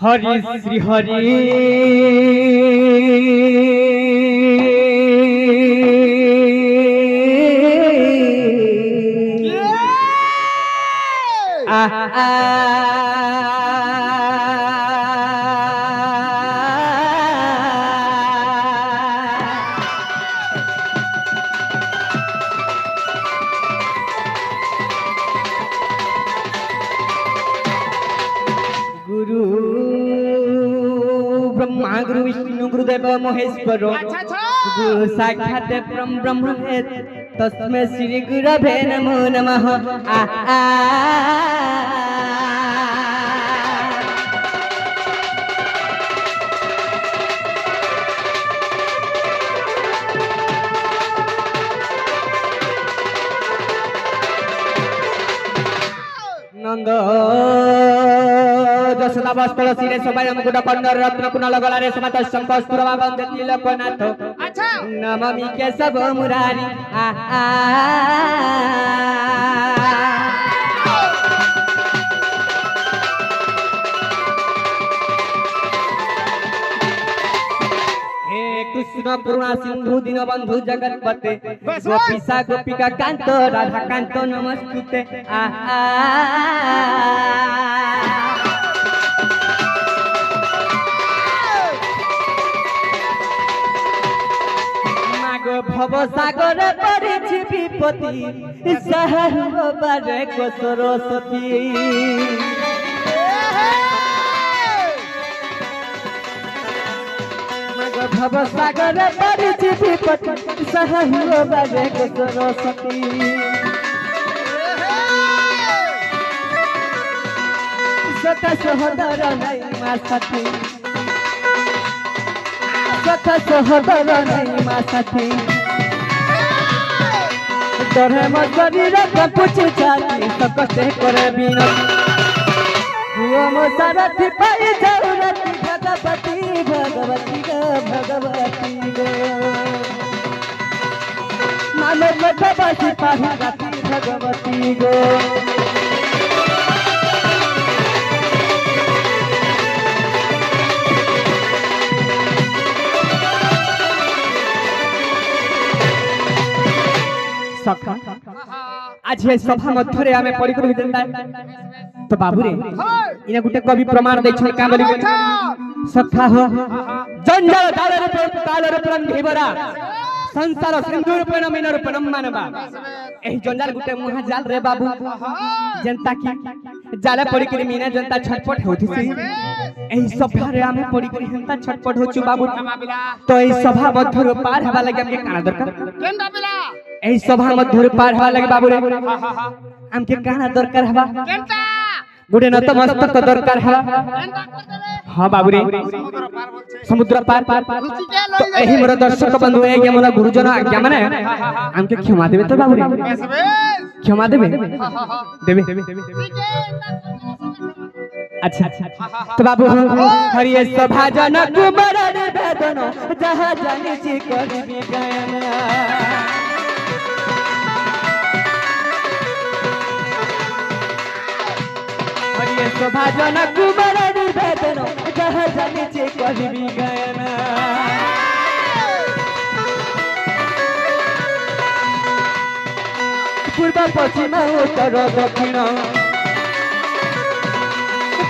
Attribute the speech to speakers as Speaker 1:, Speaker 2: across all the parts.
Speaker 1: हरि श्री हरि गुरु ब्रह्मा गुरु विष्णु गुरुदेव महेश्वर गुरु साक्षात् परम ब्रह्म तस्मै श्री गुरवे नमो नमः। नंद दशदा बस्तर सिरे सबाय मुकुट कंडर रत्न कुंडल गलारे समात शंख सुरवा बंदे तिलकनाथ नमामि केशव मुरारी हे कृष्ण करुणा सिंधु दीनबंधु जगतपते गोपीसा गोपिका कांत राधा कांत नमस्ते भव सागर परिछि विपत्ति सहर बारे को सरस्वती भव सागर परिछि विपत्ति सहर बारे को सरस्वती सखा सहोदर नहीं मा साथी सखा सहोदर नहीं मा साथी तोरे मत शरीर कुछ छाती सकते करे बिनती हुआ मो सारथी पाई जाऊ रति भगवती भगवती गो भगवती गो मानो भगवती पाही रति भगवती गो सखा आज ये सभा मध्य आमे पड़ी कर देता तो बाबू रे इने गुटे कवि प्रमाण दै छै का बोली सखा हो जंजाल दालर पे कालर परम ढिबरा संसार सिंधु रूप नमिन रूप मानबा एही जंजाल गुटे मुहा जाल रे बाबू जनता की जाले पड़ी कर मीना जनता छटपट होथिसी एही सभा रे आमे पड़ी कर जनता छटपट होछु बाबू तो एही सभा मध्य पार हवा लगे हमके काना दरकार केन बाबला एही सभा मध्य पार हवा लगे बाबू रे हमके काना दरकार हवा केनता गुडे नतमस्तक दरकार हवा हां बाबू रे समुद्र पार तो एही मोर दर्शक बंधु ए मोर गुरुजन आज्ञा माने हमके क्षमा देबे तो बाबू रे क्षमा देबे देबे अच्छा तो बाबू हरि सभा जन कुमार निवेदन जहाँ जानी छी करबी गायन हरि सभा जन कुमार निवेदन जहाँ जानी छी करबी गायन पूर्व पश्चिम उत्तर दक्षिण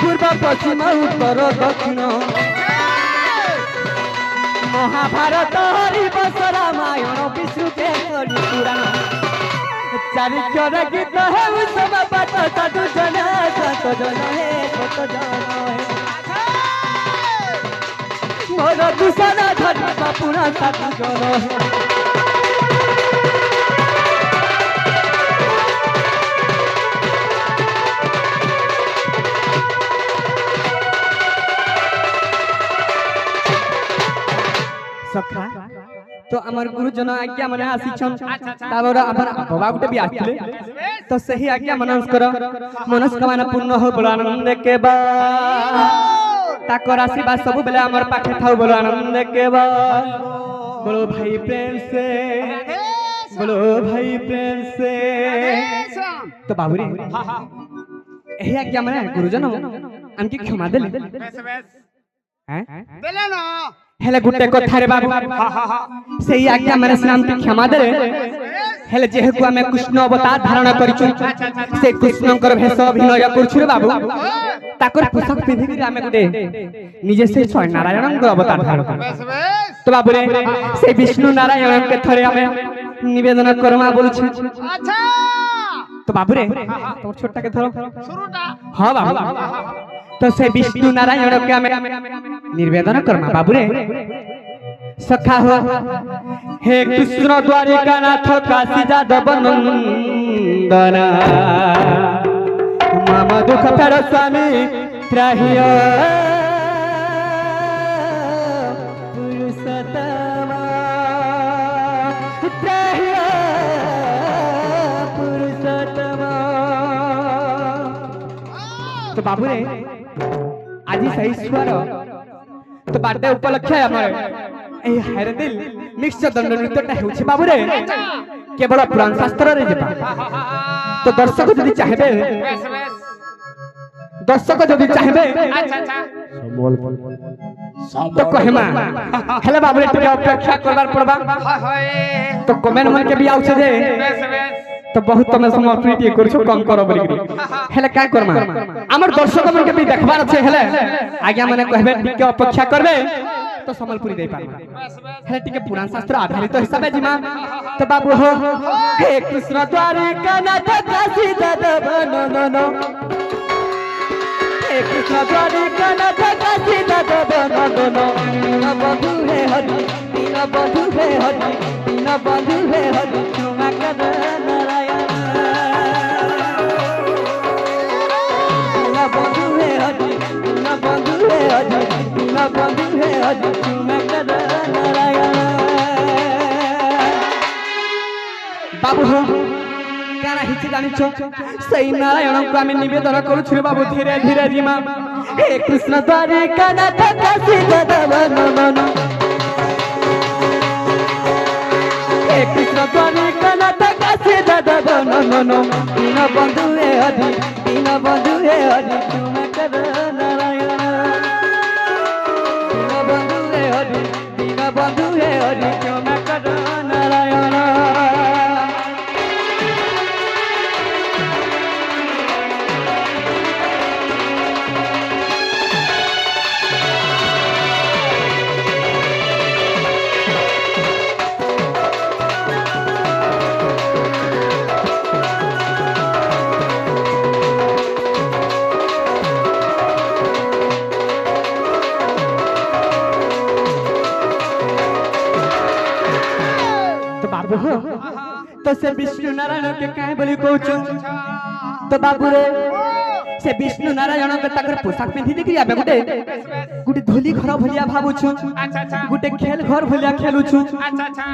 Speaker 1: पूर्व पश्चिम उत्तर दक्षिण महाभारत हरिवंश रामायण विष्णु के पुराण चारित्र गीत है सब पाठ साधु जन सत जन है सत जन है मोर दूषण धर्म पूरा साधु जन है सखा तो हमर गुरुजन आज्ञा मने आसीछन ताबर अपन बाबा गुटे भी आथिले तो सही आज्ञा मनस्कर मनस्कामना पूर्ण हो बोल आनंद के बा ताकर आशीर्वाद सब बेले हमर पाखे थाउ बोल आनंद के बा बोलो भाई प्रेम से बोलो भाई प्रेम से तो बाबूरी एही आज्ञा मने गुरुजन हमके क्षमा देले
Speaker 2: बेस बेस
Speaker 1: हैं
Speaker 2: देले ना
Speaker 1: हेले गुटे কথা रे बाबू सेई आज्ञा माने श्री राम के क्षमा देले हेले जेहेतु हमें कृष्ण अवतार धारण करिछु से कृष्णकर भेष अभिनय करछु रे बाबू ताकर पोशाक पिंधि के हमें गुटे निजे से स्वयं नारायणकर अवतार धारण कर
Speaker 2: बेस बेस
Speaker 1: तो बाबू रे से विष्णु नारायण के थरे हमें निवेदन करमा बोलछु
Speaker 2: अच्छा
Speaker 1: तो बाबू रे तो छोटा के धरो
Speaker 2: शुरूटा
Speaker 1: हां बाबू तो से विष्णु नारायण के हमें निवेदन करमा बाबू रे सखा हो हे कृष्ण द्वारिका नाथ काशी जादव नंदन मम दुख फेर स्वामी त्राहिय पुरुषोत्तम त्राहिय पुरुषोत्तम तो बाबू रे आज सही स्वर तो बाटे उपलक्ष्य हमर ए हारे दिल मिक्स दंड नृत्यटा हेउछि बाबू रे केवल पुराण शास्त्र रे जेबा तो दर्शक जदि चाहबे
Speaker 2: बेस बेस
Speaker 1: दर्शक जदि चाहबे
Speaker 2: अच्छा अच्छा
Speaker 1: तो कहमा हेले बाबू रे टिके अपेक्षा करबार पड़बा
Speaker 2: हाय हाय
Speaker 1: तो कमेंट मन के भी आउछे जे
Speaker 2: बेस बेस
Speaker 1: तो बहुत तमे समय प्रीति करछु कम करो बोली हेले का करमा हमर दर्शक मन के भी देखबार আছে हेले आज्ञा माने कहबे टिके अपेक्षा करबे तो संबलपुरी दे पारमा
Speaker 2: बेस बेस
Speaker 1: हेले टिके पुराण शास्त्र आधारित हिसाबे जिमा तो बाबू हो हे कृष्ण द्वारिका नाथ काशी जादव नंदन हे कृष्ण द्वारिका नाथ काशी जादव नंदन दीन बंधु हे हरि दीन बंधु हे हरि दीन बंधु हे हरि क्षमा कर नारायण दीन बंधु हे हरि दीन बंधु हे हरि दीन बंधु हे हरि क्षमा कर नारायण बाबू हो काना हिच जानिछो सही नारायण को आमे निवेदन करू छु बाबू धीरे धीरे जिमा हे कृष्ण द्वारिका नाथ काशी जादव नंदन हे कृष्ण द्वारिका नाथ काशी जादव नंदन दीन बंधु हे हरि दीन बंधु हे हरि क्षमा कर नारायण दीन बंधु हे हरि दीन बंधु हे हरि क्षमा कर नारायण तो से विष्णु नारायण के काहे बोली कहछु तो बाबू रे से विष्णु नारायण के ताकर पोशाक पिंधि देखि आबे गुटे धोली घर भलिया भाबुछु
Speaker 2: अच्छा अच्छा
Speaker 1: गुटे खेल घर भलिया खेलुछु
Speaker 2: अच्छा अच्छा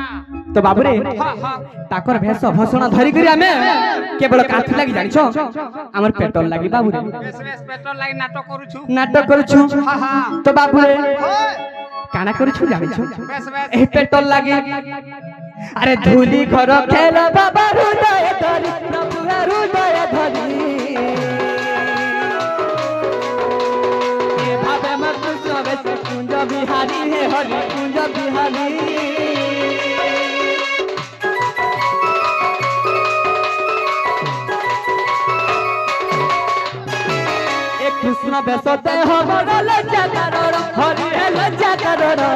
Speaker 1: तो बाबू रे ताकर भेष भसण धरि करी आमे केवल काथि लागि जानिछो हमर पेट्रोल लागि बाबू रे
Speaker 2: बेस बेस पेट्रोल लागि
Speaker 1: नाटक करूछु तो बाबू रे काना करूछु जानिछो
Speaker 2: बेस बेस
Speaker 1: ए पेट्रोल लागि अरे धूली घर खेल बाबा हृदय धरी प्रभु हृदय धरी ये भावे मत सबे कुंज बिहारी हे हरि कुंज बिहारी एक कृष्ण बेसते हमर लज्जा करण हरि हे लज्जा करण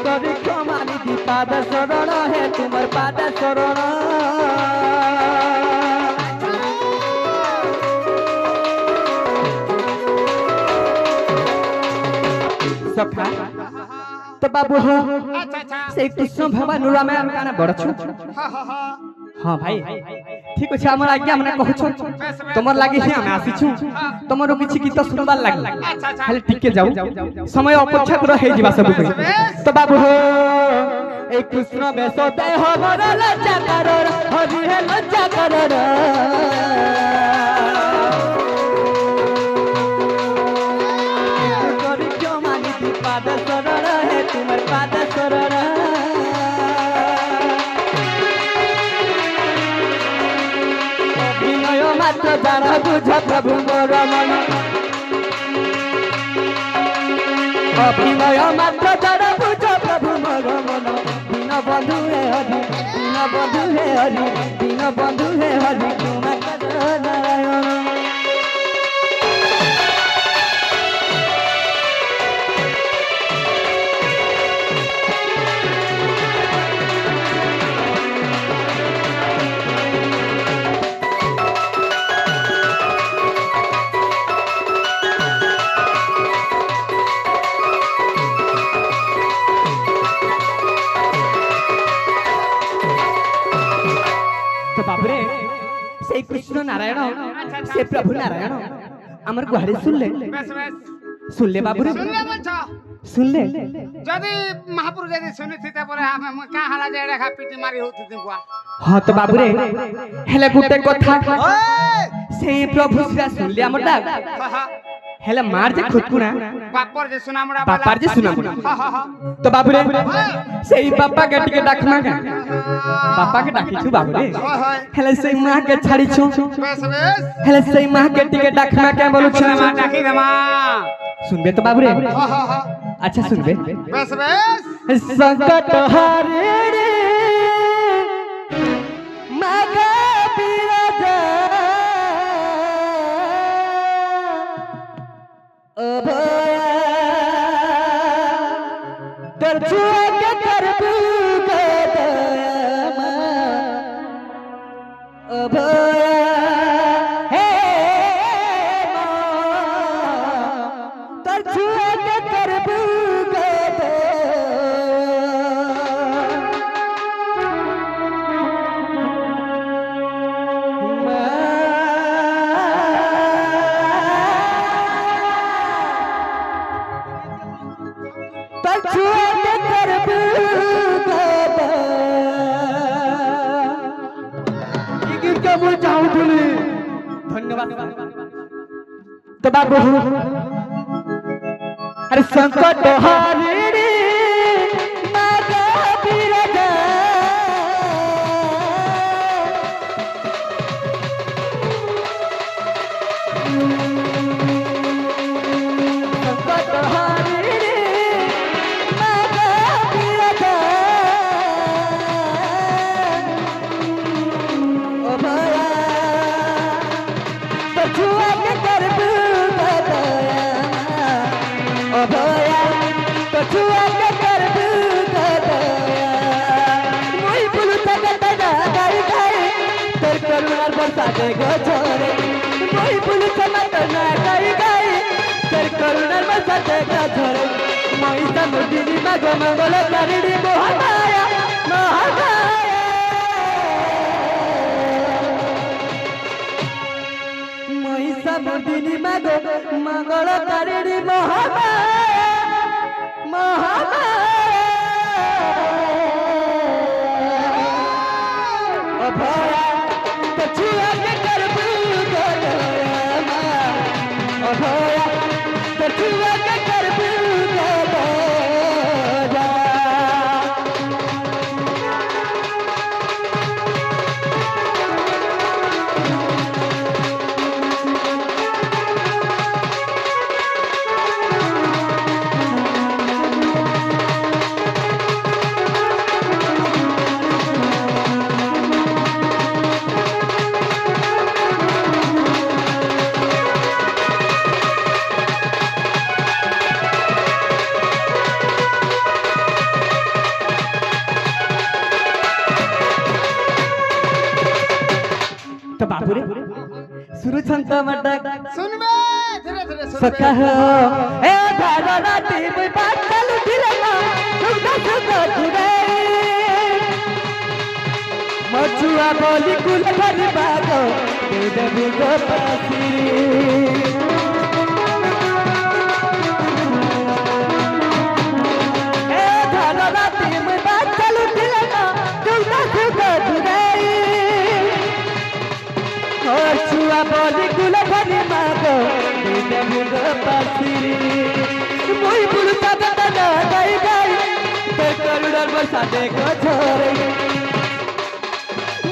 Speaker 1: करी क्षमा निधि पाद शरण है तुमर पाद शरण सखा तो बाबू हो
Speaker 2: अच्छा अच्छा
Speaker 1: से कृष्ण भगवान रामायण गाना बड़छु हां भाई ठीक अछि हमर आज्ञा मने कहछु तमर लागि ही हम आसीछु तमरो किछि गीत सुनबार लागि खाली टिके जाऊ समय अपेक्षा कर हे जीवा सब तो बाबू हो ए कृष्ण बेसो दे हमर लज्जा करर हरि हे लज्जा करर करी क्यों मानी पाद शरण है तुमर पाद शरण मात्र जान बुझ प्रभु मोर मन अभिनय मात्र जान बुझ प्रभु मोर मन दीन बंधु हे हरि दीन बंधु हे हरि दीन बंधु हे हरि क्षमा कर नारायण तो बाबरे से कृष्ण नारायण से प्रभु नारायण आमर गुहारी सुन ले
Speaker 2: बेस बेस
Speaker 1: सुन ले बाबरे
Speaker 2: सुनले बोलछो
Speaker 1: सुन ले
Speaker 2: जदी महापुरुष जदी सुनिथिते परे हम का हाला जे रेखा पिटी मारी होती बुआ
Speaker 1: हाँ तो बाबरे हेले गुटे कथा से प्रभु श्री सुन ले आमर डाक हेले मार जे खुदकुना
Speaker 2: बापर जे सुनामड़ा
Speaker 1: बापर जे सुनामड़ा
Speaker 2: हा
Speaker 1: तो बाबरे से बापा के टिके डाकमा का बापा के डाकी छु बाबरे हेले से मां के छाड़ी छु
Speaker 2: बेस बेस
Speaker 1: हेले से मां के टिके डाकमा के बोलु छु
Speaker 2: मा डाकी रे मा
Speaker 1: सुनबे तो बाबरे
Speaker 2: हा
Speaker 1: अच्छा सुनबे
Speaker 2: बेस बेस
Speaker 1: संकट हारे रे मागा बिराजा अभया कर छुआ के करबू गदमा अभया हे मां कर छुआ के करबू धन्यवाद तो बाबू अरे संकट हारिणी माता बिराजा संकट हारिणी माता बिराजा ओ भया छुआ के करबू गदया अभया तो छुआ के करबू गदया मोई बुलु तगत ना गाई गाई तेर करुणार बरसा दे गजरे मोई बुलु तगत ना गाई गाई तेर करुणार बरसा दे गजरे मोई समुदिनी मग मंगल करिणी मोहमाया मोहमाया समुदिनी मगो मंगल करिणी महामाया महामाया अभया तो छुआ के करबू गदया अभया तो छुआ के करबू गदया तो बाबूरे सुरु छंत मटक
Speaker 2: सुनबे धीरे धीरे सुनबे
Speaker 1: सखा हो ए धारा राती मुई बातल दिलमा सुख सुख जुरे मछुआ बोली कुल भरी बागो दे बुगो पासी ए धारा राती मुई बातल दिलमा सुख सुख जुरे छुआ बोली गुल भरी मागो दे मुगो पासिरी मोई बुलु तगत ना गाई गाई ते करुणार बरसा दे गजरे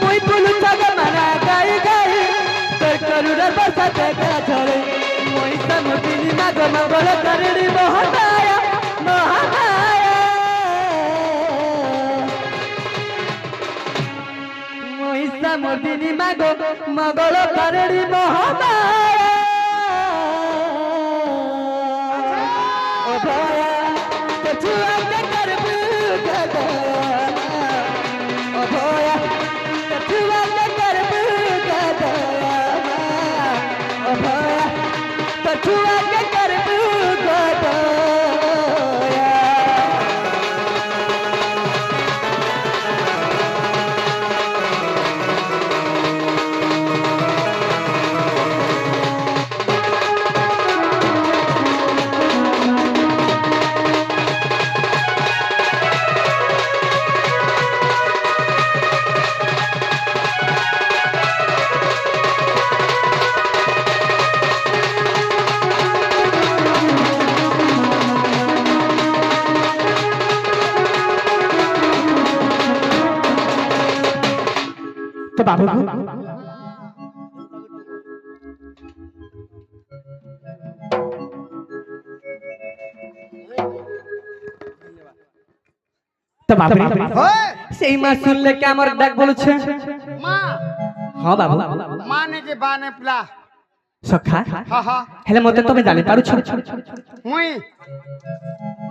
Speaker 1: मोई बुलु तगत ना गाई गाई ते দেখা ধরে মহিষা মর্দিনী মাগ মঙ্গল কারিণী মহামায়া মহামায়া মহিষা মর্দিনী মাগ মঙ্গল কারিণী মহামায়া ও ভয়া তো ছুয়াকে করবু গদা ও ভয়া তো ছুয়াকে করবু গদা ও ভয়া তো ছুয়াকে করবু গদা তো বাবু তো বাবু সেই মা শুনলে কে আমার ডাক বলছে
Speaker 2: মা
Speaker 1: হ্যাঁ বাবু
Speaker 2: মা নে যে বা নে প্লা
Speaker 1: সখা
Speaker 2: হা হা
Speaker 1: হেলে মতে তুমি জানি পারুছ
Speaker 2: মুই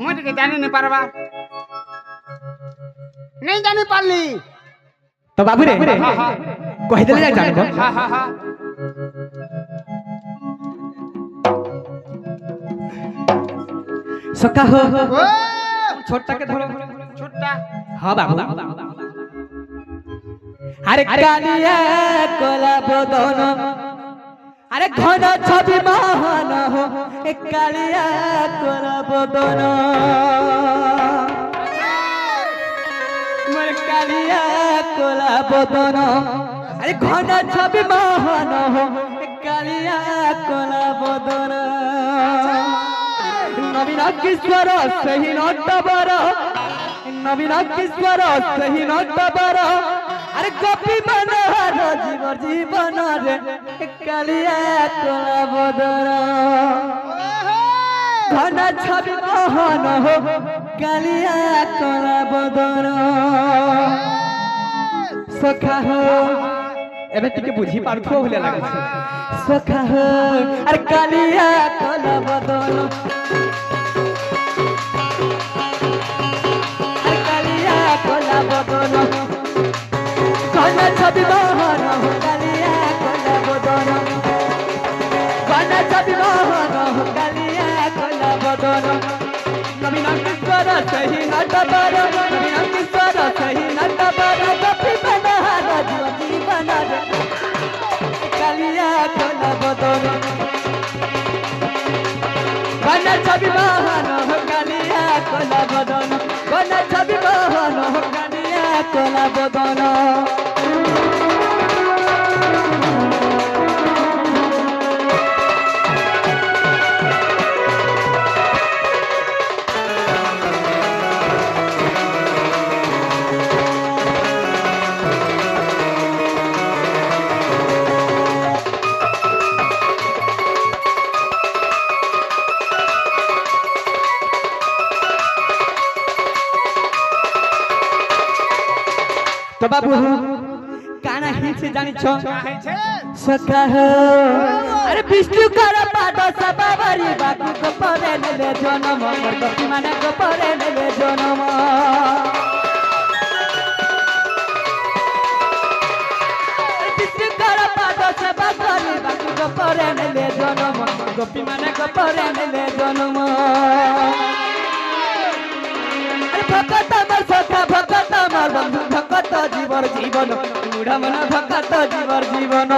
Speaker 2: মুই ଟିକେ জানি নি পারবা नहीं जानी पारली
Speaker 1: তো বাবু রে কই দিলে যা জানবো
Speaker 2: हा हा हा
Speaker 1: সখা হো
Speaker 2: ओ
Speaker 1: ছোটটাকে ধরো
Speaker 2: छुट्टा
Speaker 1: হ্যাঁ বাবু আরে কালিয়া কোলা বদন আরে ঘন ছবি মহান হো এ কালিয়া কোলা বদন মোর কালিয়া কোলা বদন আরে ঘন ছবি মহান হো এ কালিয়া কোলা বদন নবীন কিশোর সেই নটবর নবীন কিশোর সেই নটবর আরে গোপী মনোহর জীবর জীবন রে কালিয়া কোলা বদন ঘন ছবি মোহন হো কালিয়া কোলা বদন সখা হো এবে ଟିକେ বুঝি পারথো বলে লাগছে সখা হো আরে কালিয়া কোলা বদন আরে কালিয়া কোলা বদন ঘন ছবি মোহন হো কালিয়া কোলা বদন ঘন ছবি মোহন হো কালিয়া কোলা বদন নবীন কিশোর সেই নটবর নবীন কিশোর সেই নটবর গোপী মনোহর জীবন রে কালিয়া কোলা বদন ঘন ছবি মোহন হো কালিয়া কোলা বদন ঘন ছবি মোহন হো কালিয়া কোলা বদন তো বাবু কানা হিছে জানিছ
Speaker 2: खाइछे
Speaker 1: সখা হো আরে বিষ্ণু কর পাদ সবাবরি বাকু কো পরে নেলে জনম মোর গোপী মানে কো পরে নেলে জনম বিষ্ণু কর পাদ সবাবরি বাকু কো পরে নেলে জনম গোপী মানে কো পরে নেলে জনম ভকত আমার সখা ভকত আমার বন্ধু ভকত জীবর জীবন মুড়া মন ভকত জীবর জীবন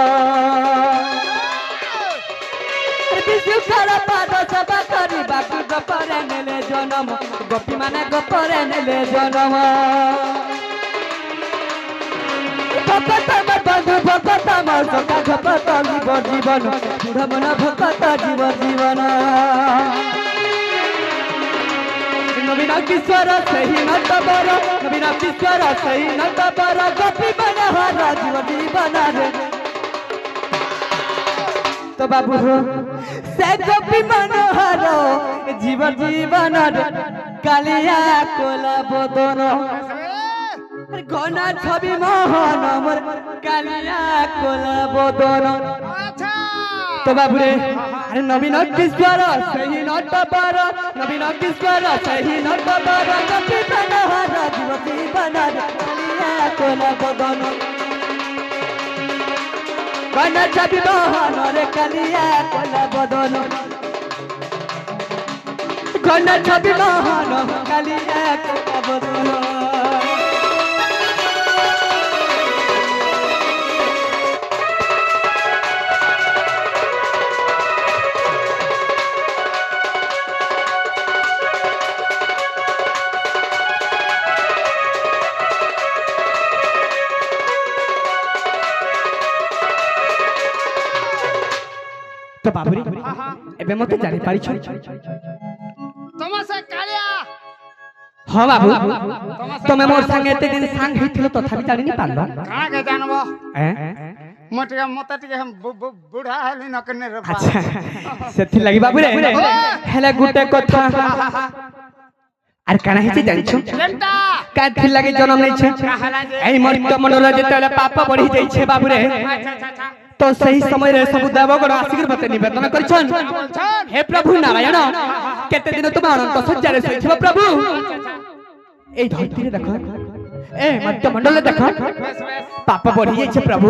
Speaker 1: বিষ্ণু কর পাদ সভা করি বাকু গোপরে নেলে জনম গোপী মানে গোপরে নেলে জনম ভকত আমার বন্ধু ভকত আমার সখা ভকত জীবর জীবন মুড়া মন ভকত জীবর জীবন নবীন কিশোর সেই নটবর নবীন কিশোর সেই নটবর গোপী মনোহর জীবন জীবন রে তো বাবু সে গোপী মনোহর জীবন কালিয়া কোলা বদন ঘনা ছবি মোহন মোর কালিয়া কোলা বদন
Speaker 2: আচ্ছা
Speaker 1: তো বাবুরে আরে নবীন কিশোর সেই নটবর নবীন কিশোর সেই নটবর গোপী মনোহর জীবন কালিয়া কোলা বদন ঘনা ছবি মোহন রে কালিয়া কোলা বদন ঘনা ছবি মোহন কালিয়া কোলা বদন তো বাবুরে এবে মতে জানি পারিছ
Speaker 2: তোমার সে কালিয়া
Speaker 1: হ্যাঁ বাবু তুমি মোর সঙ্গে এতে দিন সাং হইছিল তথাপি জানিনি পারল
Speaker 2: কাকে জানবো মতে টিকে বুড়া হেলি নকনে রে
Speaker 1: আচ্ছা সেথি লাগি বাবুরে হেলে গুটে কথা আর কানা হেছি জানিছ
Speaker 2: কেনটা
Speaker 1: কাথি লাগি জন্ম নেইছে এই মর্ত মনর যেতলে পাপ বঢ়ি যাইছে বাবুরে
Speaker 2: আচ্ছা আচ্ছা আচ্ছা
Speaker 1: তো সেই সময় রে সবু দেবগণ আসিকি মতে নিবেদন করছন হে প্রভু নারায়ণ কেতে দিন তুমি অনন্ত সজ্জারে শোইছিল প্রভু এই ধরতিরে দেখো এ মধ্য মণ্ডলে দেখো
Speaker 2: বেশ বেশ
Speaker 1: পাপ বঢ়ি যাইছে প্রভু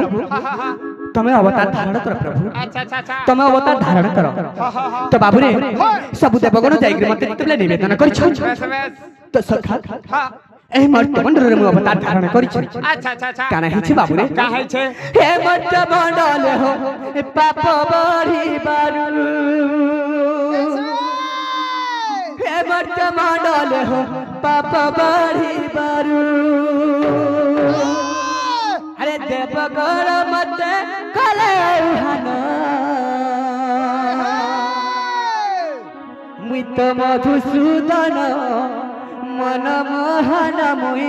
Speaker 1: তুমি অবতার ধারণ কর প্রভু
Speaker 2: আচ্ছা আচ্ছা আচ্ছা
Speaker 1: তুমি অবতার ধারণ কর তো বাবুরে সবু দেবগণ যাইকি মতে নিতলে নিবেদন করছন
Speaker 2: বেশ বেশ
Speaker 1: তো সখা
Speaker 2: হ্যাঁ
Speaker 1: এই মর্ত মণ্ডলে মু অবতার ধারণ করিছি
Speaker 2: আচ্ছা আচ্ছা আচ্ছা
Speaker 1: কানা হেছি বাবুরে
Speaker 2: কা হইছে
Speaker 1: হে মর্ত মণ্ডল হো পাপ বঢ়ি বারু হে মর্ত মণ্ডল হো পাপ বঢ়ি বারু আরে দেবগণ মতে কলে উহান মুই তো মধুসূদন মন মোহন মুই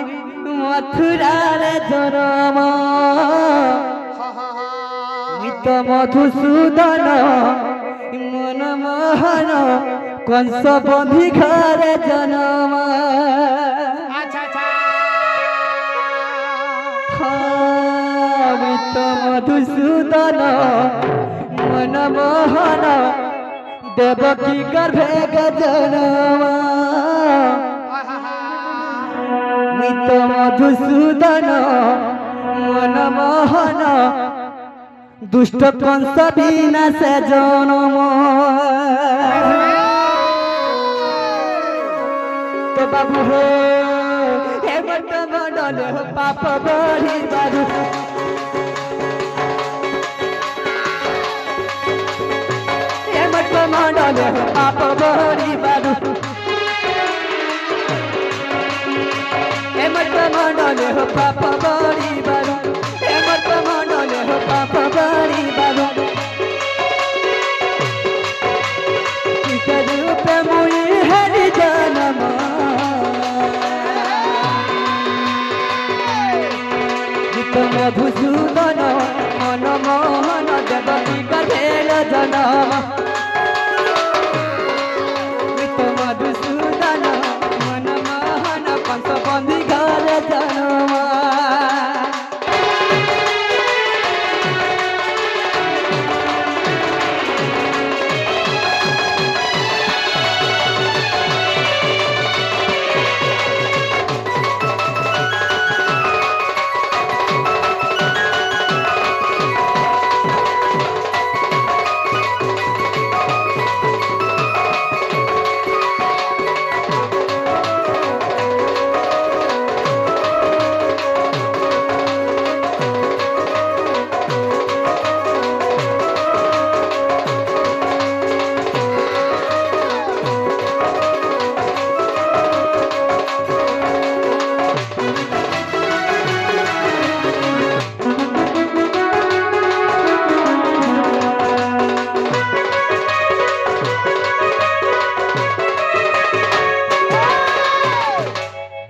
Speaker 1: মথুরার জনম মিত মধুসূদন মন মোহন কংস বন্ধি ঘরে জনম
Speaker 2: আচ্ছা আচ্ছা
Speaker 1: মিত মধুসূদন মন মোহন দেবকী গর্ভে জনম মিত মধুসূদন মন মোহন দুষ্ট কংস বিনাশে জনম তো বাবু হো হে মত মণ্ডল পাপ বঢ়ি বারু হে মত মণ্ডল পাপ বঢ়ি বারু হে মত মণ্ডল পাপ বঢ়ি বারু হে মত মণ্ডল পাপ বঢ়ি বারু রূপে মুই হরি জনম গীত মধুসূদন মন মোহন দেবকী গর্ভের জনম গীত মধুসূদন মন মোহন কংস বন্ধি ঘরে জনম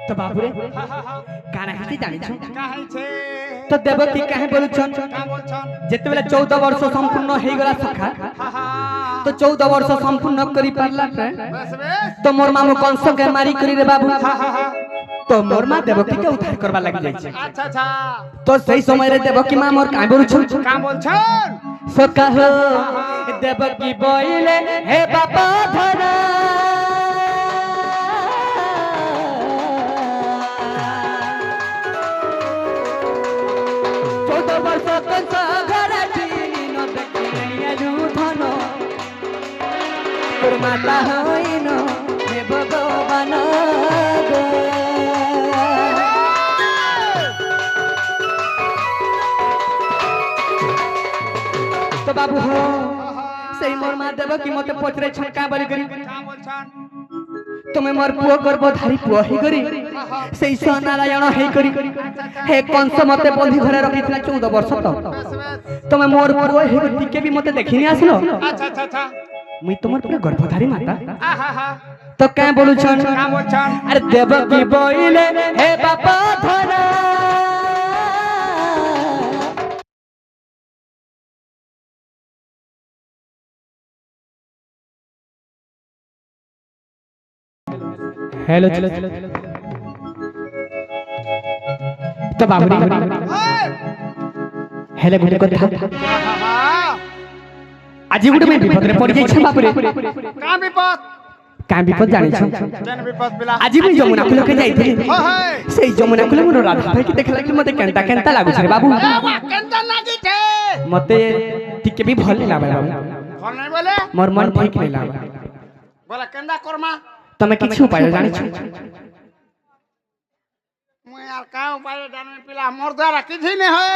Speaker 1: তো বাবুরে কানা হেছি জানিছ
Speaker 2: কা হইছে
Speaker 1: तो देवकी कहे बोलुछन
Speaker 2: का बोलछन
Speaker 1: जेते बेले 14 वर्ष संपूर्ण हे गला सखा
Speaker 2: हा हा
Speaker 1: तो 14 वर्ष संपूर्ण करी पारला
Speaker 2: बस बस
Speaker 1: तो मोर मामू कंस के मारी करी रे बाबू
Speaker 2: हा हा हा
Speaker 1: तो मोर मां देवकी के उद्धार करबा लागि जाय छै
Speaker 2: अच्छा अच्छा
Speaker 1: तो सही समय रे देवकी मां मोर का बोलुछन
Speaker 2: का बोलछन
Speaker 1: सखा हो देवकी बोइले हे बाबा धना 14 वर्ष कंस घराटी न देखिया धन तोर माता होइन हे भगवान गो तो बाबू हो सही मोर मां देवकी मते पचरे छनका बली करी
Speaker 2: का बोलछन
Speaker 1: तुम्हें मोर पुओ गर्भधारी पुओ हे करी सही स नारायण हे करी हे कंस मते बंधी घरे रखिथिला 14 वर्ष तो
Speaker 2: बस बस
Speaker 1: तुम्हें मोर पुओ हे टिके भी मते देखिनी आसलो
Speaker 2: अच्छा अच्छा अच्छा
Speaker 1: मुई तुमर पूरा गर्भधारी माता
Speaker 2: हा हा हा
Speaker 1: तो क्या बोलुछन
Speaker 2: का बोलछन
Speaker 1: अरे देवकी बोइले हे बाबा धना हेलो तो बाबूरी हेले गुटे कथा
Speaker 2: हा हा
Speaker 1: আজি गुटे में विपद रे पड़ जाय छै बाबूरे
Speaker 2: का विपद
Speaker 1: का विपद जानि छ
Speaker 2: जन विपद बिला
Speaker 1: আজি भी जमुना कुल के जाई थी
Speaker 2: हो है
Speaker 1: सेई जमुना कुल मोर राधा भाई के देखला कि मते केंता केंता लागु छै रे बाबू
Speaker 2: बाबा केंता लागी छे
Speaker 1: मते टिके भी भल लागे बाबू
Speaker 2: भल नहीं बोले
Speaker 1: मोर मन ठीक नहीं लागे
Speaker 2: बोला केंदा करमा
Speaker 1: तमे किछु उपाय जानि छ
Speaker 2: मु यार का उपाय जाने पिला मोर द्वारा किछि नहीं है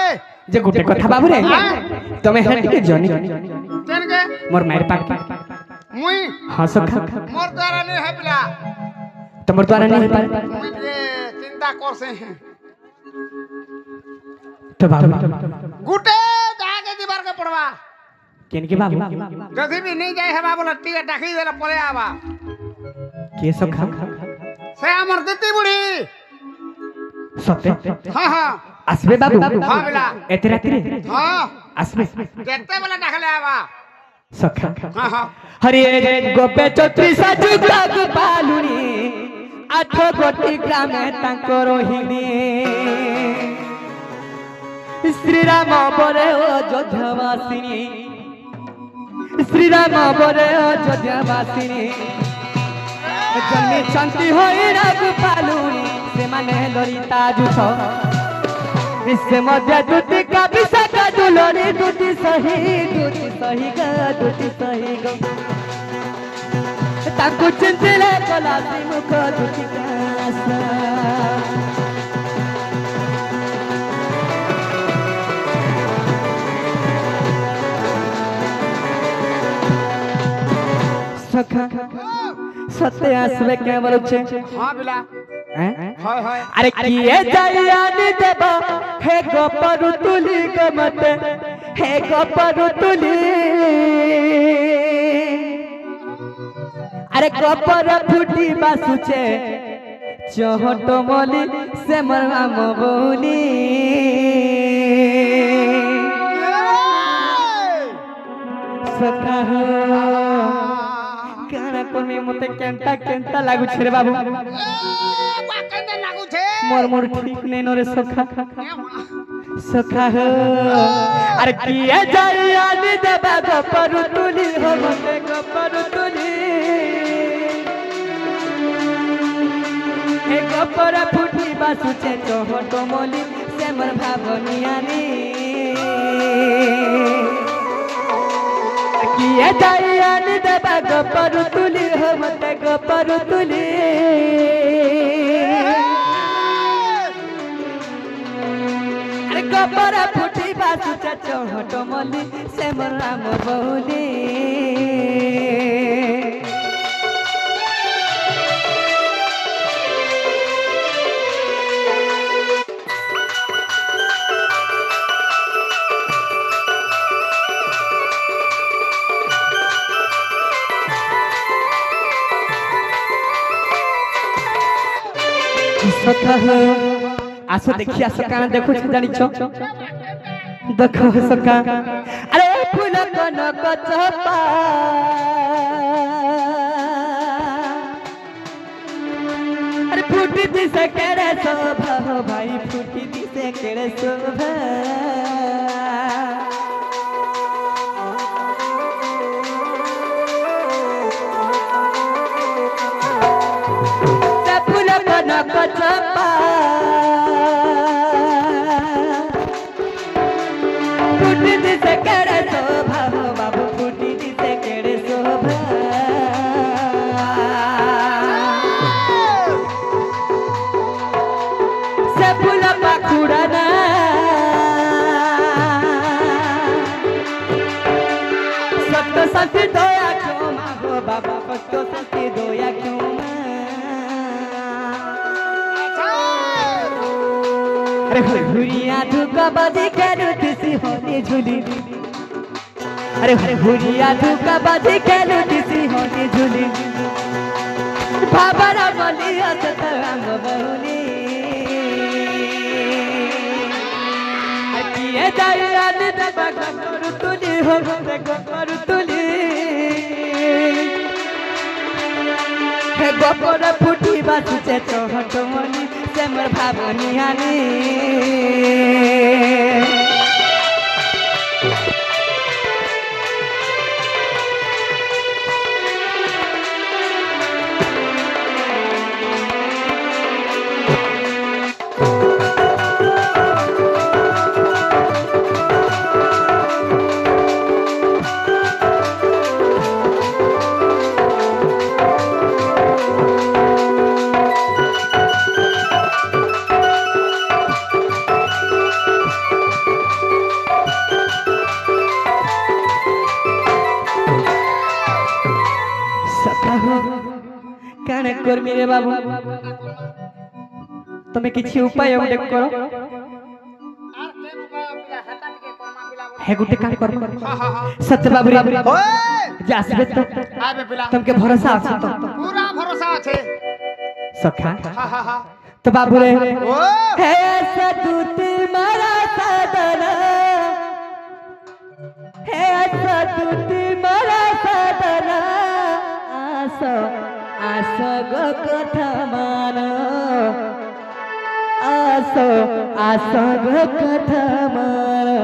Speaker 1: जे गुटे कथा बाबू रे तमे हेट के जनी
Speaker 2: जन के
Speaker 1: मोर मार पाक
Speaker 2: मुई
Speaker 1: हां सखा
Speaker 2: मोर द्वारा नहीं है पिला
Speaker 1: तमर द्वारा नहीं पार
Speaker 2: मुई ये चिंता कर से हैं
Speaker 1: तो बाबू
Speaker 2: गुटे जाके दीवार के पड़वा
Speaker 1: केन के बाबू
Speaker 2: जदी भी नहीं जाए है बाबू लट्टी के डाकी देला पले आवा
Speaker 1: के सखा
Speaker 2: से हमर दीदी बुढ़ी
Speaker 1: सत्य
Speaker 2: हां हां
Speaker 1: आसबे बाबू
Speaker 2: हां बिला
Speaker 1: एते रात रे
Speaker 2: हां
Speaker 1: आसबे
Speaker 2: देखते बेला डाकले आवा
Speaker 1: सखा
Speaker 2: हां हां
Speaker 1: हरे गोपे चौत्री साजु तक पालुनी 8 कोटी ग्रामे तांकर हिनी श्री राम बरे अयोध्यावासिनी श्री राम बरे अयोध्यावासिनी जन्मे शांति होई राग पालुनी से माने ललिता जुछ इससे मध्य दुति का विशाखा दुलोनी दुति सही गा दुति सही गो ताकु चिंतिले कलासी मुख दुति कासा सखा सत्य आसवे के बोलछे
Speaker 2: हां बिला हाय हाय
Speaker 1: अरे किए जायानी देबा हे गोपरु तुली गमते हे गोपरु तुली अरे गोपर फुटी बासुचे चहट मली से मोर माम बोली सखा काना कोनी मते केंता केंता लागु छे रे बाबू मोर मोर ठीक नहीं नो रे सखा सखा हो अरे किए जाया नी देबा गोपरु तुली हो मते गोपरु तुली हे गोपर फुटी बासुचे चहट मली से मोर भावनियानी किए जाया नी देबा गोपरु तुली हो मते गोपरु तुली अरे गोपर फुटी बासुचे चहट मली से मोर राम बहुली सखा आसो देखी आसो कान देखु छ जानि छ देखो सका अरे फूल कनक चपा अरे फूटी दिसे केड़े शोभा हो भाई फूटी दिसे केड़े शोभा फूल कनक चपा फूटी दिसे केड़े शोभा हो बाबू फूटी दिसे केड़े शोभा से फूल पाखुड़ना सत्य सत्य दोया क्यों मागो बाबा सत्य सत्य दोया क्यों अरे हुरिया धुका बाजी केनु दिसी होनी झूली अरे हुरिया धुका बाजी केनु दिसी होनी झूली भाबरा बोली असत अंग बहुली किए जाया निद बगमर तुली हो गमर तुली हे गोपर फुटी बासुचे चोहट मनी से मोर भावनी हानी काने कर मेरे बाबू तुम्हें किसी उपाय उल्लेख करो है गुटे काम कर सत्य बाबू रे जासबे तो
Speaker 2: आबे पिला
Speaker 1: तुमके भरोसा আছে तो
Speaker 2: पूरा भरोसा আছে
Speaker 1: सखा
Speaker 2: हां हां हां
Speaker 1: तो बाबू रे
Speaker 2: ओ
Speaker 1: हे सदूत मारा साधना हे सदूत मारा साधना आसो आसो गो कथा मानो आसो आसो गो कथा मानो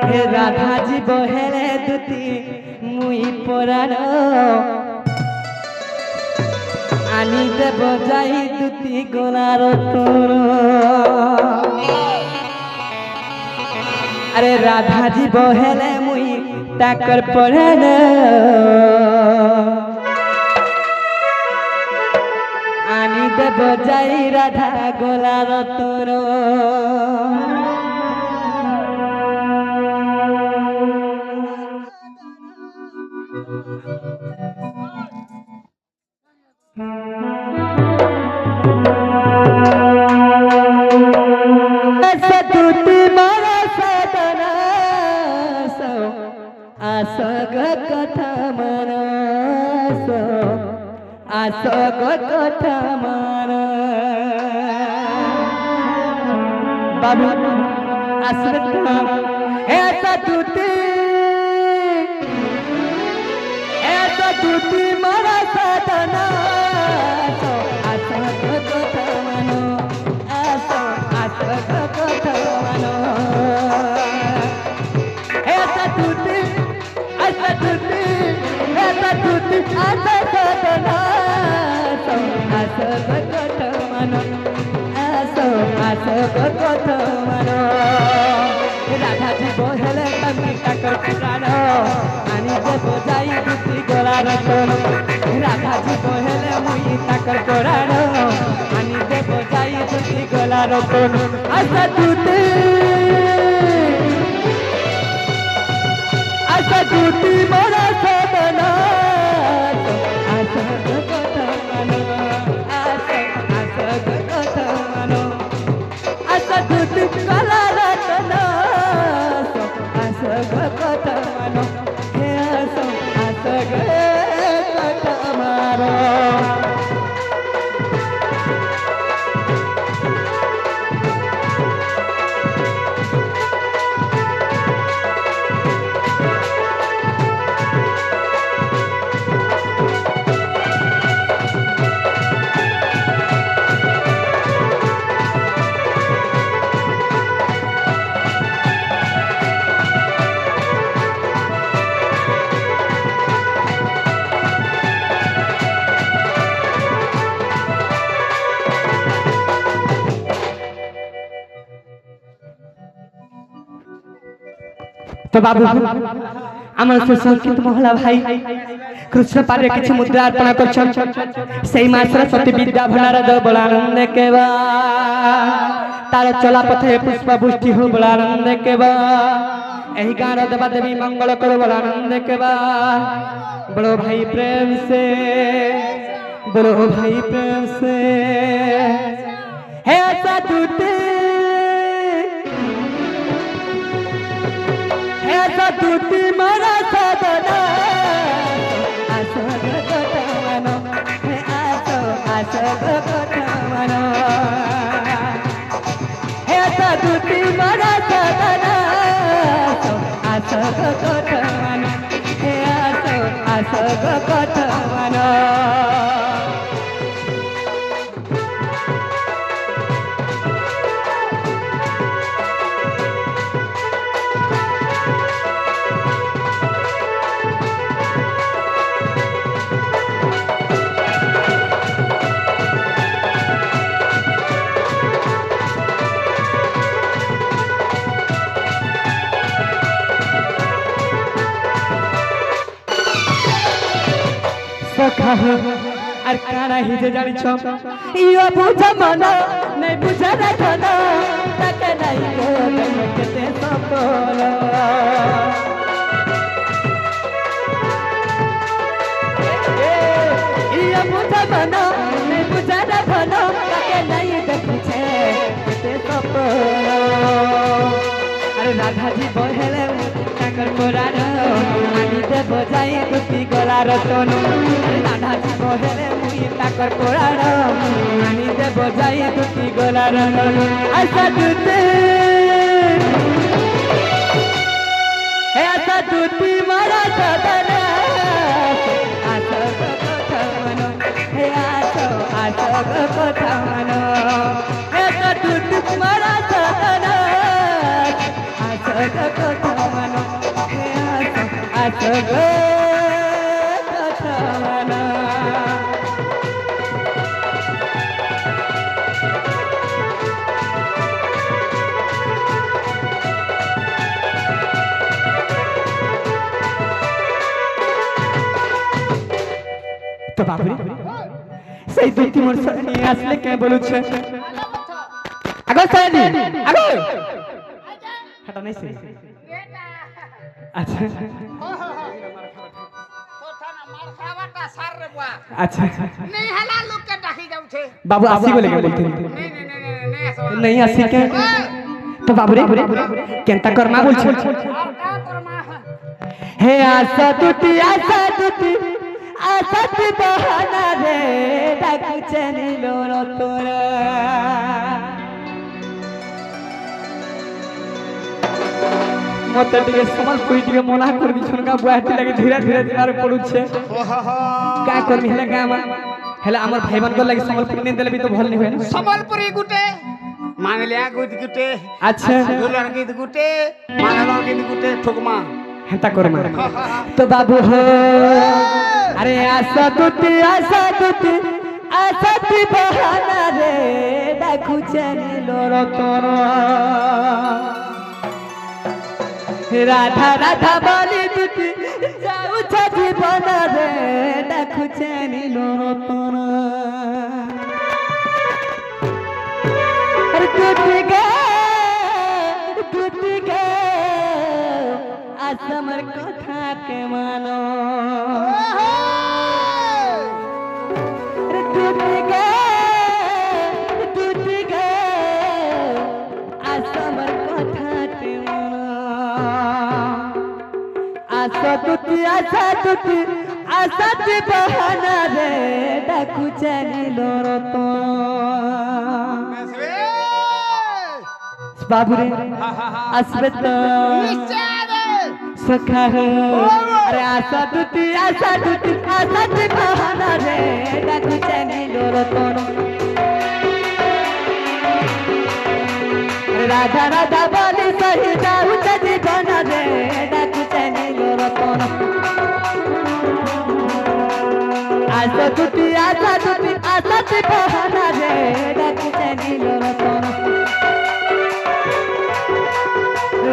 Speaker 1: हे राधा जी बहेले दुती मुई परानो आनी देव जाई दुती गोलार तोर अरे राधा जी बहेले मुई ताकर पड़न आनी देव जाई राधा गोलार तोर आसग कथा मनस आसग कथा मन बाबू आसग ऐसा दूती मरा साधना आसग कथा मनो आसग कथा मनो ऐसा दूती ऐसा दूती आसा साधना आसग कथा मनो आसग कथा मनो राधा जी बोहले तमी टाकर पुरानो आनी देव जाई दूती गोलार तोर राधा जी बोहले मुई टाकर पुरानो आनी देव जाई दूती गोलार तोर आसा दूती मोरा साधना आसग कथा मनो आसग कथा मनो आसा दूती गोलार तोर आसग कथा मनो हे आसग कथा मनो তো বাবু আমার সুসংস্কৃত মহলা ভাই কৃষ্ণ পারে কিছু মুদ্রা অর্পণ করছেন সেই মা সরস্বতী বিদ্যা ভণ্ডার দ বড় আনন্দ কেবা তার চলা পথে পুষ্প বৃষ্টি হো বড় আনন্দ কেবা এই গান দেবা দেবী মঙ্গল করো বড় আনন্দ কেবা বড় ভাই প্রেম से বড় ভাই প্রেম से হে সাধুতে হে সাধুতি মারা সাধনা আসো কথা মানো হে আসো কথা মানো হে সাধুতি মারা সাধনা আসো কথা মানো হে আসো কথা মানো আর কারা হিজে জানিছ ইয়া বুঝা মানা নাই বুঝা রাখনা তাকে নাই গো কেতে সপল ইয়া বুঝা মানা নাই বুঝা রাখনা তাকে নাই দেখছে কেতে সপল আরে রাধা জি বহেলে তাকর কোরার আনি দে বজাই দুটি গলার তনু রাধা জি বহেলে মুই তাকর কোরার আনি দে বজাই দুটি গলার তনু আশা দুতে হে আশা দুটি মারা সাধনা আশা কথা মানো হে আশা কথা মানো হে আশা দুটি মারা সাধনা কথা মানো হে আশা কথা মানো তো বাবুরে সেই দুটি মোর নিয়ে আসলে কে বলুছে আগো সাইনি আগো হাঁটা নাই সে আচ্ছা अच्छा
Speaker 2: नहीं हला लोग के डाकी जाउछे
Speaker 1: बाबू आसी बोले के बोलते नहीं आसी के तो बाबू रे केंता कर्मा बोल छ हे आशा टूटी आशा ती बहाना रे डाकू चनिलो रो तोरा मते टिके समझ कोई टिके मोना कर दी छनका बुआटी लागे धीरे धीरे दिवार पडुछे का करमी हला गाम हला हमर भाईबन को लागे संबलपुर ने देले भी तो भल नहीं होय
Speaker 2: संबलपुरी गुटे मांगलिया गुटे
Speaker 1: अच्छा
Speaker 2: दुलर गीत गुटे मांगलो गीत गुटे ठुकमा
Speaker 1: हेता करमा तो बाबू हो अरे आशा टूटी बहाना रे डाकू चनिलो रो तोरा राधा राधा बोली टूटी जाऊ छठी बना रे डाकू चनिलो रो तोरा अरे टूटी गे आसमर कथा के मानो अरे टूटी गे आसमर कथा के मानो आशा टूटी बहाना रे डाकू चनिलो रो तोरा बाबू रे असबे तो सखा अरे आशा टूटी बहाना रे डाकू चनिलो रो तोरा राधा राधा बोली सही जाऊ छठी बना रे डाकू चनिलो रो तोरा आशा टूटी बहाना रे डाकू चनिलो रो तोरा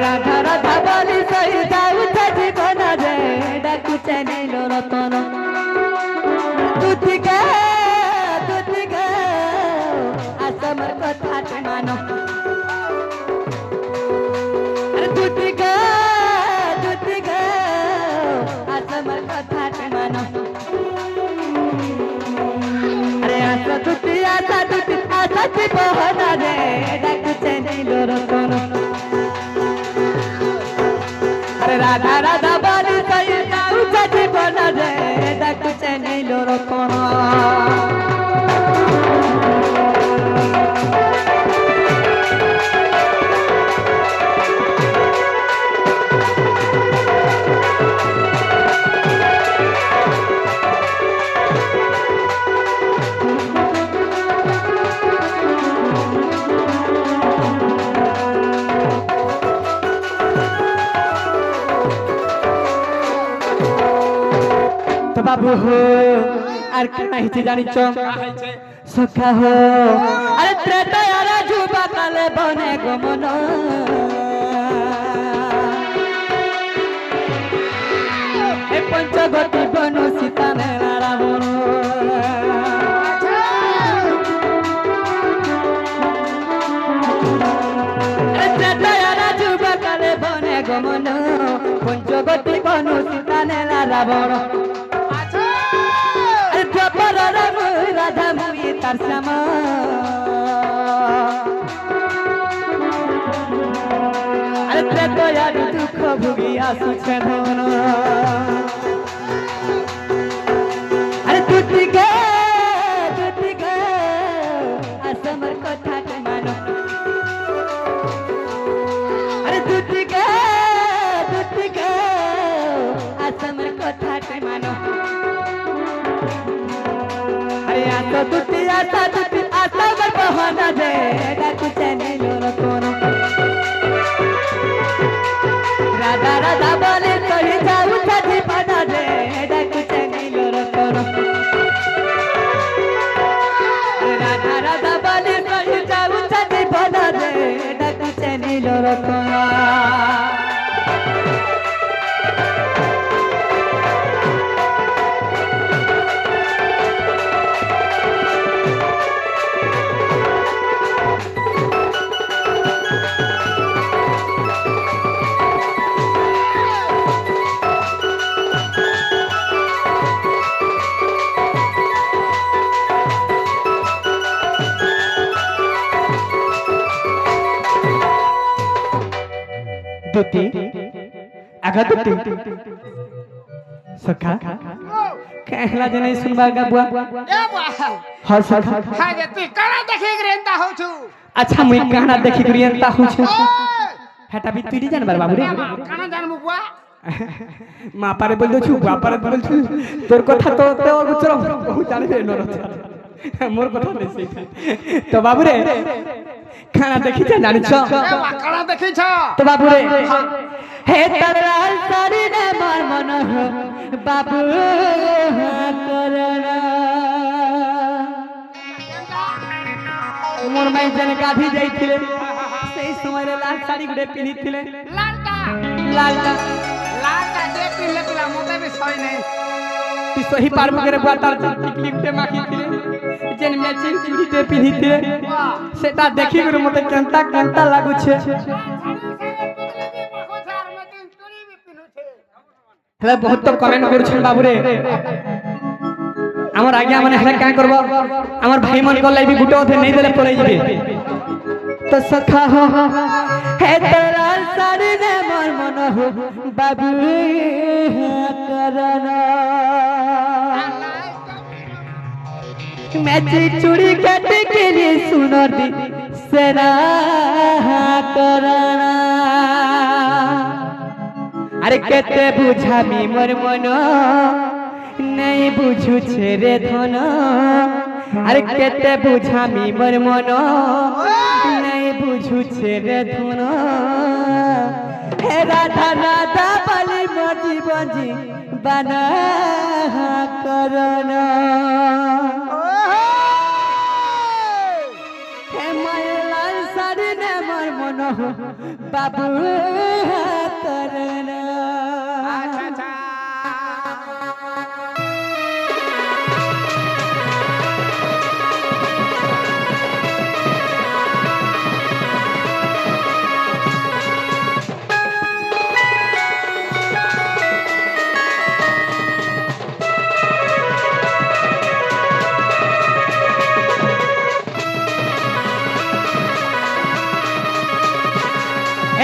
Speaker 1: राधा राधा बोली सही बहना रे डाकुचे नीलो रतन अरे राधा राधा बोली कही जाऊचा जीवन रे डाकुचे नीलो रतन बाबू हो আর কি নাইছে জানিছ সখা हो अरे त्रेतयार जुबा काले बने गमन ए पंचगति बनु सीता ने रावण अरे त्रेतयार जुबा काले बने गमन पंचगति बनु सीता ने रावण राधा मुई तार श्यामा अरे त्रेतयार दुख भोगी आसुछे धन अरे तुति गे आसमर कथा के मानो अरे तुति गे आसमर कथा के मानो आसा तुति आसा गर बहना दे डाकुचे नीलो रतन राधा राधा बोले कही जाऊ छाती बना दे डाकुचे नीलो रतन राधा राधा बोले कही जाऊ छाती बना दे डाकुचे नीलो रतन दुती आगा दुती सखा कहला जने सुनबा गा बुआ
Speaker 2: ए बुआ
Speaker 1: हर सखा
Speaker 2: हां जे तू काना देखि ग्रेंता हो छु
Speaker 1: अच्छा मुई कहना देखि ग्रेंता हो छु हटा भी तुई जान बाबू रे
Speaker 2: काना जानमु बुआ
Speaker 1: मा पारे बोल दो छु बुआ पारे बोल छु तोर कथा तो ते गुचर बहुत जाने न मोर कथा नै सही तो बाबू रे खाना देखि छ जानि छ
Speaker 2: खाना देखि छ
Speaker 1: तो बाबू रे हे तरलाल सारी ने मार मन हो बाबू करना मोर माई जन गाधी जाइथिले सेही समय रे लाल साड़ी गुडे पिनिथिले लालटा
Speaker 2: जे पिनले पिला मोते भी सही नै
Speaker 1: ती सही पारबो करे बुआ तार टिकली गुटे माखिथिले जेन मैचिंग चूड़ी टे पिनिथिले सेटा देखि गुरे मते केंता लागु छे हेला बहुत तो कमेंट करू छन बाबू रे हमर आज्ञा माने हेला का करबो हमर भाई मन को लाई भी गुटे ओथे नहीं देले पड़े जेबे तो सखा हो हे तेरा सारी ने मोर मन हो बाबू करना मैचिंग चूड़ी काटे के लिए सुनो दी सेरा करना अरे केते बुझामी मोर मन नहीं बुझू छे रे धन अरे केते बुझामी मोर मन नहीं बुझू छे रे धन हे राधा राधा बाली मजी बजी बना करना हे माय सारी ने मोर मन बाबू करना
Speaker 2: अच्छा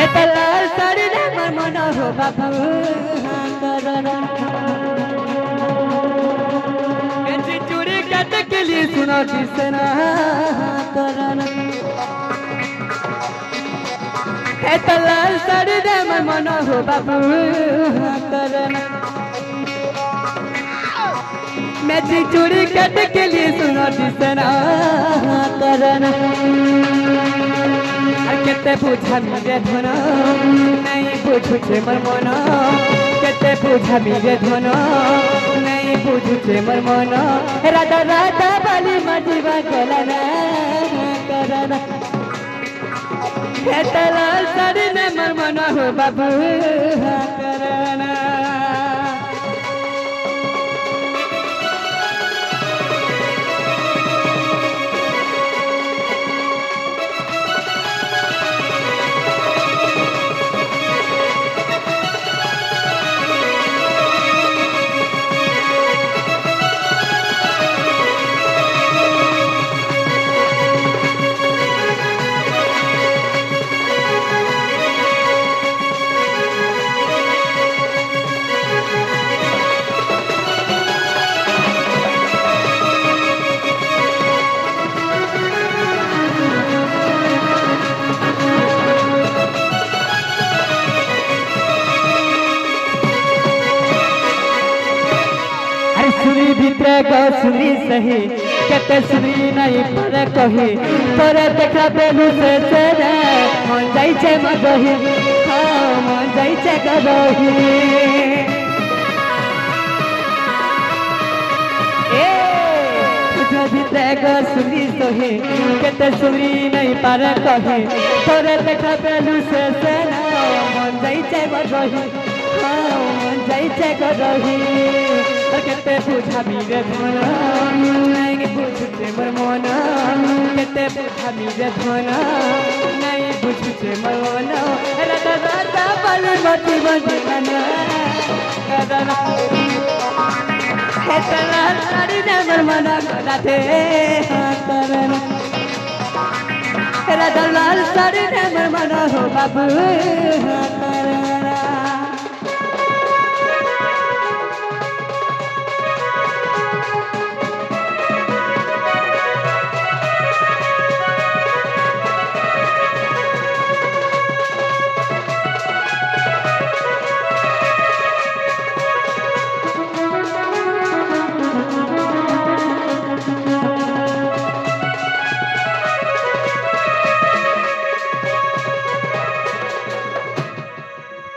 Speaker 1: এতে লাল শাড়ি রে আমার মন হো বাবু করনা এতে চুড়ি কাটে के लिए सुनो किसना करना এতে লাল শাড়ি রে আমার মন হো বাবু करना मैं चूड़ी कट के लिए सुनो दिसना करना केते बुझा मेरे धन नहीं बुझुचे मोर मन केते बुझा मेरे धन नहीं बुझुचे मोर मन राधा राधा बाली मजीवा करना करना केते लाल साड़ी ने मोर मन हो बाबू करना भितरे गो सुनी सही केते सुनी नहीं पर कही पर देखा बेलू से रे मन जाई छे मदही हां मन जाई छे गदही ए तुझे भितरे गो सुनी सही केते सुनी नहीं पर कही पर देखा बेलू से रे मन जाई छे मदही हां मन जाई छे गदही केते बुझा मेरे धन नहीं बुझुचे मोर मन केते बुझा मेरे धन नहीं बुझुचे मोर मन राधा राधा बाली मती बंदना करना केते लाल साड़ी ने मोर मन राधे करना राधा लाल साड़ी ने मोर मन हो बाबू करना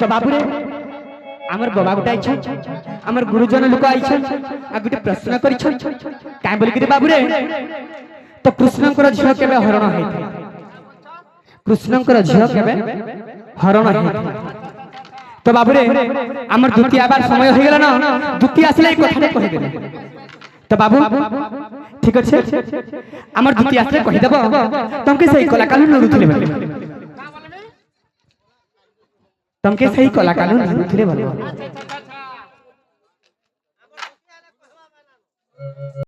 Speaker 1: तो बाबू रे आमर बाबा गुटा आइछ आमर गुरुजन लोक आइछ आ गुटे प्रश्न करिछ काई बोली कि बाबू रे तो कृष्णकर झियो केबे हरण हेथि कृष्णकर झियो केबे हरण हेथि तो बाबू रे आमर द्वितीय आबार समय हो गेला ना द्वितीय आसले एक कथा कहि देबे तो बाबू ठीक अछि आमर द्वितीय आसले कहि देबो तमके सही कलाकार नरुथले तमके सही कलाकार नरुथले बोलबो